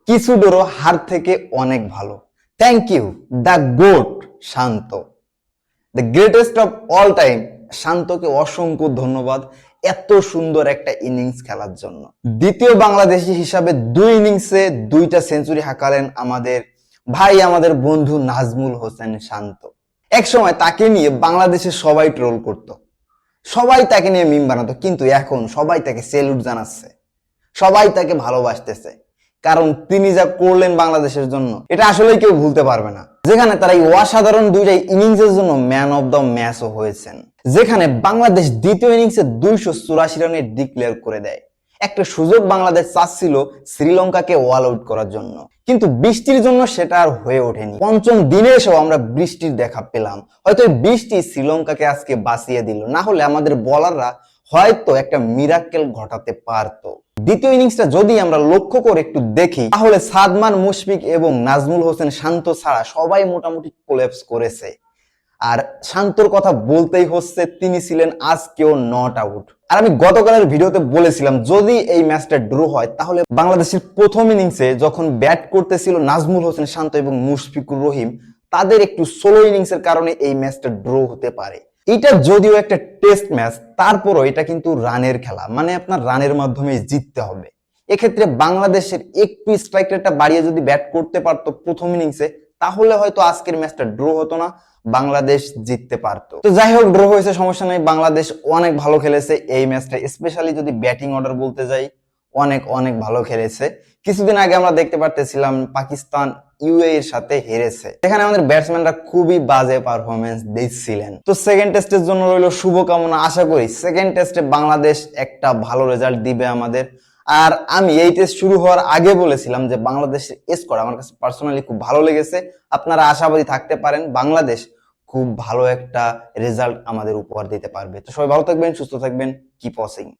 কিছুডোরও হার থেকে অনেক ভালো। Thank you the goat Shanto, the greatest of all time. শান্তকে অসংখ্য ধন্যবাদ এত সুন্দর একটা ইনিংস খেলার জন্য। দ্বিতীয় বাংলাদেশি হিসাবে 2 ইনিংসে 2টা সেঞ্চুরি হাঁকালেন আমাদের ভাই, আমাদের বন্ধু নাজমুল হোসেন শান্ত। এক সময় তাকে নিয়ে বাংলাদেশের সবাই ট্রোল করত, সবাই তাকে নিয়ে মিম বানাতো, কিন্তু এখন সবাই তাকে সেলুট জানাচ্ছে, সবাই তাকে ভালোবাসতেছে, কারণ তিনি যা করলেন বাংলাদেশের জন্য এটা আসলেই কেউ ভুলতে পারবে না। যেখানে তারা এই অসাধারণ 2টা ইনিংসের জন্য ম্যান অব দ্য ম্যাচও হয়েছেন, যেখানে বাংলাদেশ দ্বিতীয় ইনিংসে 284 রানে ডিক্লেয়ার করে দেয়। একটা সুযোগ বাংলাদেশ চাচ্ছিল শ্রীলঙ্কাকে অল আউট করার জন্য, কিন্তু বৃষ্টির জন্য সেটা আর হয়ে ওঠেনি। পঞ্চম দিনে এসেও আমরা বৃষ্টির দেখা পেলাম। হয়তো এই বৃষ্টি শ্রীলঙ্কাকে আজকে বাঁচিয়ে দিল, না হলে আমাদের বলাররা হয়তো একটা মিরাক্কেল ঘটাতে পারতো। দ্বিতীয় ইনিংসটা যদি আমরা লক্ষ্য করে একটু দেখি, তাহলে সাদমান মুশফিক এবং নাজমুল হোসেন শান্ত ছাড়া সবাই মোটামুটি কোল্যাপস করেছে। আর শান্তর কথা বলতেই হচ্ছে, তিনি ছিলেন আজকেও নট আউট। আর আমি গতকালের ভিডিওতে বলেছিলাম, যদি এই ম্যাচটা ড্র হয় তাহলে বাংলাদেশের প্রথম ইনিংসে যখন ব্যাট করতেছিল নাজমুল হোসেন শান্ত এবং মুশফিকুর রহিম, তাদের একটু স্লো ইনিংসের কারণে এই ম্যাচটা ড্র হতে পারে। এটা যদিও একটা টেস্ট ম্যাচ, তারপরও এটা কিন্তু রানের খেলা, মানে আপনার রানের মাধ্যমে জিততে হবে। এক্ষেত্রে বাংলাদেশের একটু স্ট্রাইক রেটটা বাড়িয়ে যদি ব্যাট করতে পারতো প্রথম ইনিংসে, তাহলে হয়তো আজকের ম্যাচটা ড্র হতো না, বাংলাদেশ জিততে পারতো। তো যাই হোক, ড্র হয়েছে, সমস্যা নেই। বাংলাদেশ অনেক ভালো খেলেছে এই ম্যাচটা, স্পেশালি যদি ব্যাটিং অর্ডার বলতে যাই, অনেক অনেক ভালো খেলেছে। কিছুদিন আগে আমরা দেখতে পারতেছিলাম পাকিস্তান ইউএই এর সাথে হেরেছে, এখানে আমাদের ব্যাটসম্যানরা খুবই বাজে পারফরমেন্স দিচ্ছিলেন। তো সেকেন্ড টেস্টের জন্য রইল শুভকামনা। আশা করি সেকেন্ড টেস্টে বাংলাদেশ একটা ভালো রেজাল্ট দিবে আমাদের। আর আমি এই টেস্ট শুরু হওয়ার আগে বলেছিলাম যে বাংলাদেশের স্কোর আমার কাছে পার্সোনালি খুব ভালো লেগেছে। আপনারা আশাবাদী থাকতে পারেন, বাংলাদেশ খুব ভালো একটা রেজাল্ট আমাদের উপহার দিতে পারবে। তো সবাই ভালো থাকবেন, সুস্থ থাকবেন, কিপ ওয়াচিং।